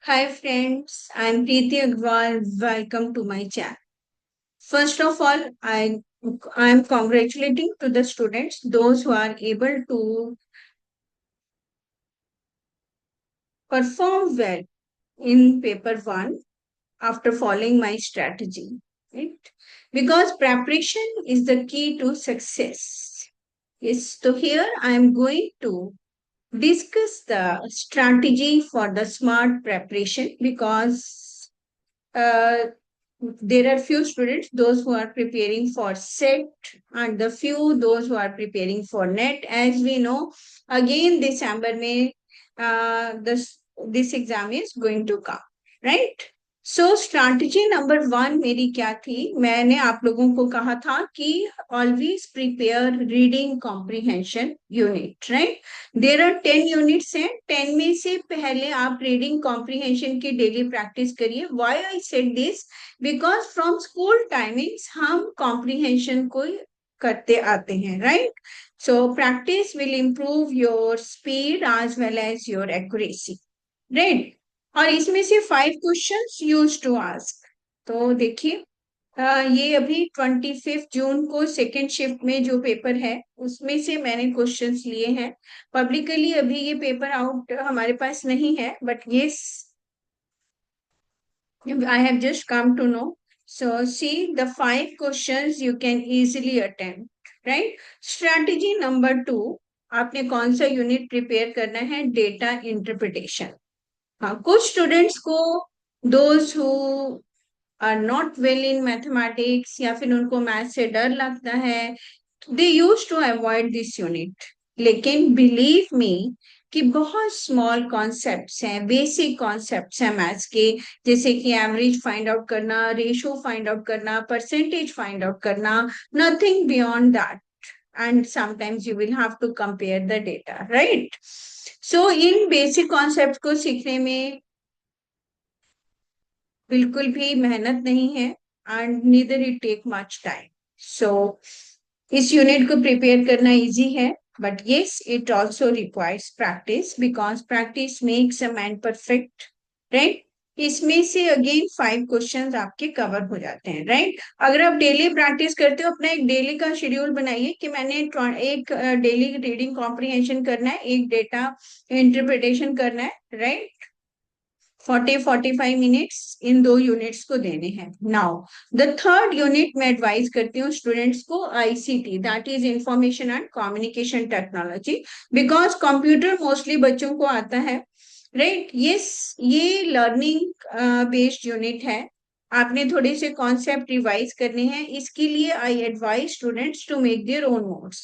Hi friends, I'm Preeti Agrawal. Welcome to my channel. First of all, I'm congratulating to the students, those who are able to perform well in paper one after following my strategy. Right? Because preparation is the key to success. Yes, so here I'm going to discuss the strategy for the smart preparation because there are few students those who are preparing for set and the few those who are preparing for net. As we know, again December may this exam is going to come, right? So strategy number one मेरी क्या थी, मैंने आप लोगों को कहा था कि always prepare reading comprehension unit, right? There are 10 units हैं, 10 में से पहले आप रीडिंग कॉम्प्रिहेंशन की डेली प्रैक्टिस करिए. Why I said this? Because from school timings हम कॉम्प्रिहेंशन को करते आते हैं, right? So practice will improve your speed as well as your accuracy, right? और इसमें से 5 क्वेश्चंस यूज टू आस्क. तो देखिए, ये अभी 25 जून को सेकेंड शिफ्ट में जो पेपर है उसमें से मैंने क्वेश्चंस लिए हैं. पब्लिकली अभी ये पेपर आउट हमारे पास नहीं है, बट ये I have just come to know. So see the 5 questions you can easily attempt, right? Strategy number 2, आपने कौन सा यूनिट प्रिपेयर करना है? Data interpretation. हाँ, कुछ स्टूडेंट्स को those who are not well in mathematics या फिर उनको मैथ से डर लगता है, they use to avoid this unit. लेकिन बिलीव मी कि बहुत स्मॉल कॉन्सेप्ट्स हैं, बेसिक कॉन्सेप्ट्स हैं मैथ्स के, जैसे कि एवरेज फाइंड आउट करना, रेशो फाइंड आउट करना, परसेंटेज फाइंड आउट करना, nothing beyond that. And sometimes you will have to compare the data, right? So इन बेसिक कॉन्सेप्ट को सीखने में बिल्कुल भी मेहनत नहीं है and neither it take much time. So इस यूनिट को प्रिपेयर करना इजी है, but yes it also requires practice because practice makes a man perfect, right? इसमें से अगेन 5 क्वेश्चंस आपके कवर हो जाते हैं, राइट? अगर आप डेली प्रैक्टिस करते हो, अपना एक डेली का शेड्यूल बनाइए कि मैंने एक डेली रीडिंग कॉम्प्रिहेंशन करना है, एक डेटा इंटरप्रिटेशन करना है, राइट? 40-45 मिनट्स इन 2 यूनिट्स को देने हैं. नाउ द थर्ड यूनिट मैं एडवाइस करती हूँ स्टूडेंट्स को, ICT, that is information and communication technology. Because computer mostly बच्चों को आता है, राइट? यस, ये लर्निंग बेस्ड यूनिट है. आपने थोड़े से कॉन्सेप्ट रिवाइज करने हैं, इसके लिए I advise students to make their own notes.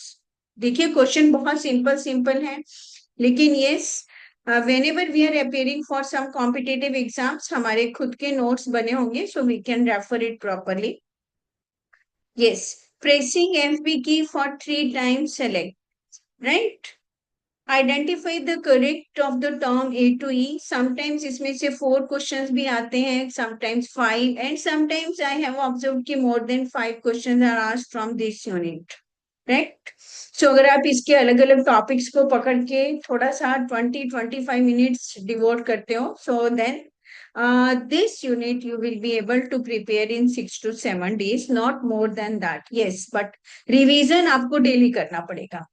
देखिए, क्वेश्चन बहुत सिंपल सिंपल है, लेकिन yes, whenever we are appearing for some competitive exams, हमारे खुद के notes बने होंगे, so we can refer it properly. Yes, pressing FB key for 3 times select, right? Identify the correct of the term A to E. Sometimes इसमें से 4 questions भी आते हैं, sometimes 5, and sometimes I have observed कि more than 5 questions are asked from this unit. Right? So अगर आप इसके अलग अलग टॉपिक्स को पकड़ के थोड़ा सा 20-25 मिनट्स डिवोट करते हो, so then this unit you will be able to prepare in 6 to 7 days, not more than that. Yes, but revision आपको डेली करना पड़ेगा.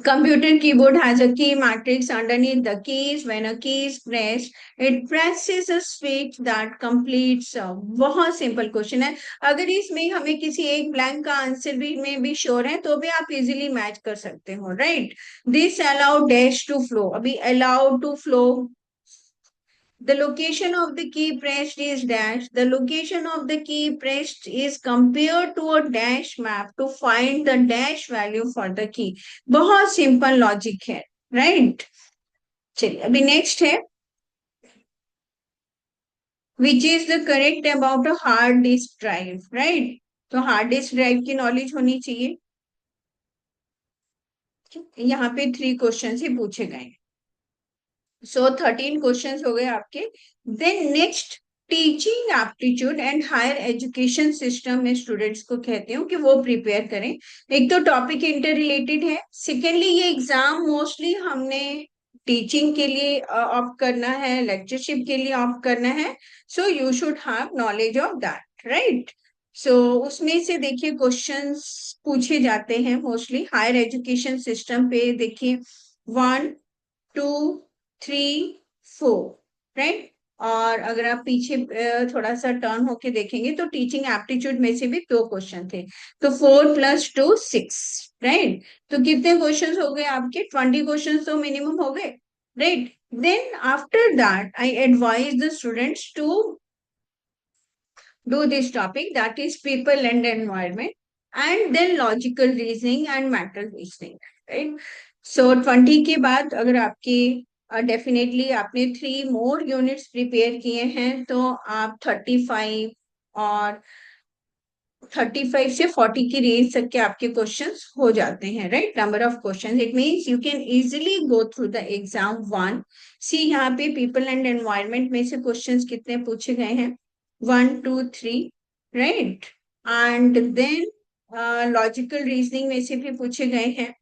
Computer keyboard has a key matrix underneath the keys. When a key is pressed, it presses a switch that completes a. बहुत simple question है. अगर इसमें हमें किसी एक ब्लैंक का आंसर भी में भी श्योर है तो भी आप इजीली मैच कर सकते हो, right? This allow dash to flow. अभी allow to flow, the location of the key pressed is dash. The location of the key pressed is compared to a dash map to find the dash value for the key. बहुत simple logic है, right? चलिए, अभी next है, which is the correct about a hard disk drive, right? तो hard disk drive की knowledge होनी चाहिए. यहाँ पे 3 क्वेश्चन ही पूछे गए. सो 13 क्वेश्चंस हो गए आपके. Then next, teaching aptitude and higher education system में स्टूडेंट्स को कहते हूँ कि वो प्रिपेयर करें. एक तो टॉपिक इंटर रिलेटेड है, सेकेंडली ये एग्जाम मोस्टली हमने टीचिंग के लिए ऑप्ट करना है, लेक्चरशिप के लिए ऑप्ट करना है, so you should have knowledge of that, right. So उसमें से देखिए क्वेश्चंस पूछे जाते हैं मोस्टली हायर एजुकेशन सिस्टम पे। देखिए 1 2 3 4, राइट। और अगर आप पीछे थोड़ा सा टर्न होके देखेंगे तो टीचिंग एप्टीट्यूड में से भी 2 क्वेश्चन थे। तो 4 + 2 6, राइट। तो कितने क्वेश्चंस हो गए आपके? 20 क्वेश्चंस तो मिनिमम हो गए, right. Then after that I advise the students to do this topic, that is people and environment, and then logical reasoning and mental reasoning, right? So 20 के बाद अगर आपके डेफिनेटली आपने 3 more units प्रिपेयर किए हैं तो आप 35 और 35 से 40 की रेंज तक के आपके क्वेश्चंस हो जाते हैं, right. Number of questions, it means you can easily go through the exam one. See यहाँ पे पीपल एंड एनवायरनमेंट में से क्वेश्चंस कितने पूछे गए हैं? 1 2 3, right. And then logical reasoning में से भी पूछे गए हैं।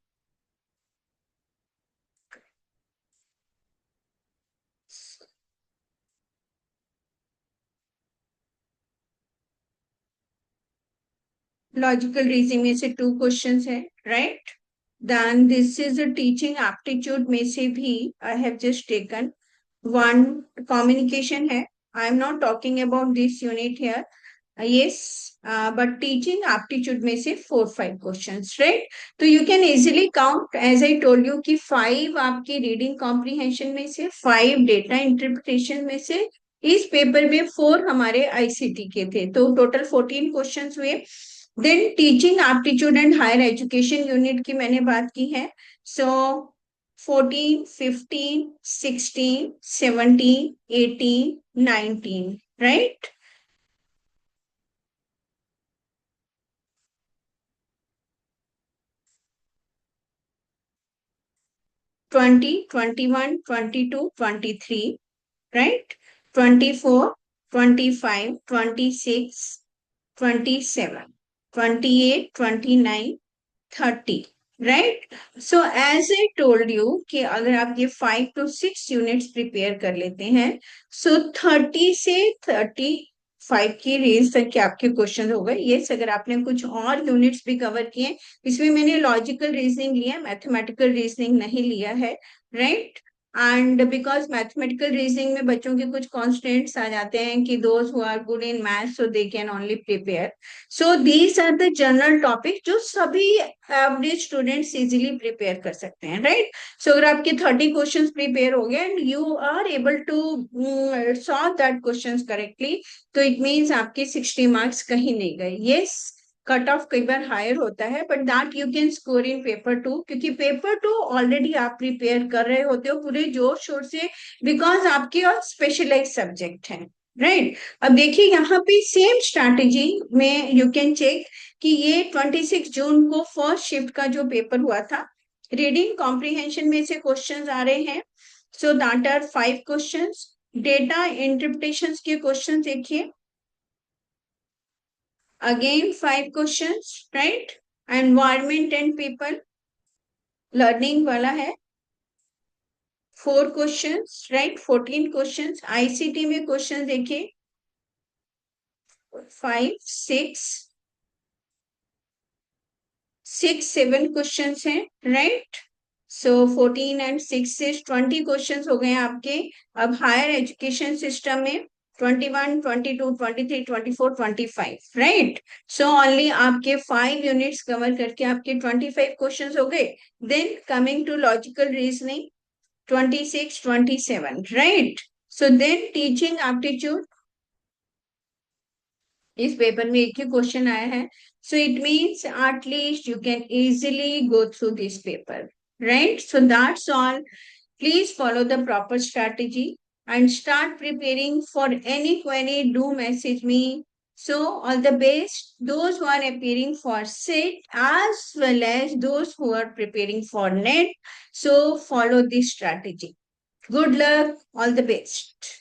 लॉजिकल रीजनिंग में से 2 क्वेश्चंस है, right. Then this is a teaching aptitude में से भी I have just taken 1 communication है। I am not talking about this unit here, yes, but teaching aptitude में से 4 5 questions, right? तो you can easily count, as I told you कि 5 आपके reading comprehension में से, 5 data interpretation में से, इस पेपर में 4 हमारे आईसीटी के थे, तो टोटल 14 क्वेश्चंस हुए। Then teaching aptitude and higher education unit की मैंने बात की है। So 14 15 16 17 18 19, right. 20 21 22 23, right? 24 25 26 27 28 29 30, right. So as I told you कि अगर आप ये 5 to 6 यूनिट्स प्रिपेयर कर लेते हैं, सो 30 से 35 की रेंज तक के आपके क्वेश्चन हो गए। ये अगर आपने कुछ और यूनिट्स भी कवर किए, इसमें मैंने लॉजिकल रीजनिंग लिया, मैथमेटिकल रीजनिंग नहीं लिया है, right. And because mathematical reasoning में बच्चों के कुछ कॉन्स्टेंट्स आ जाते हैं कि those who are good in maths so they can only prepare. So these are the general topic जो सभी एवरेज स्टूडेंट्स इजीली प्रिपेयर कर सकते हैं, राइट। सो अगर आपके 30 क्वेश्चंस प्रिपेयर हो गए and you are able to solve that questions correctly, तो इट मीन्स आपके 60 मार्क्स कहीं नहीं गए। यस, कट ऑफ कई बार हायर होता है, but that you can score in paper 2, क्योंकि पेपर 2 ऑलरेडी आप प्रिपेयर कर रहे होते हो पूरे जोर शोर से, बिकॉज आपके और स्पेशलाइज सब्जेक्ट है, राइट। अब देखिए यहाँ पे सेम स्ट्रैटेजी में यू कैन चेक कि ये 26 जून को फर्स्ट शिफ्ट का जो पेपर हुआ था, रीडिंग कॉम्प्रिहेंशन में से क्वेश्चंस आ रहे हैं। So that are 5 questions. Data interpretation के क्वेश्चन देखिए, again 5 questions, right? Environment and people, learning वाला है 4 questions, right? 14 questions। आईसीटी में क्वेश्चन देखिए 5 6 7 questions हैं, right? सो 14 and 6 से 20 क्वेश्चंस हो गए आपके। अब हायर एजुकेशन सिस्टम में 21 22 23 24 25, राइट। सो ओनली आपके 5 यूनिट्स कवर करके आपके 25 क्वेश्चंस हो गए। Then coming to logical reasoning 26 27, right. So then teaching aptitude, इस पेपर में एक ही क्वेश्चन आया है, so it means at least you can easily go through this paper, right? So that's all. Please follow the proper strategy and start preparing for any query. Do message me. So all the best, those who are appearing for SIT as well as those who are preparing for NET. So follow this strategy. Good luck. All the best.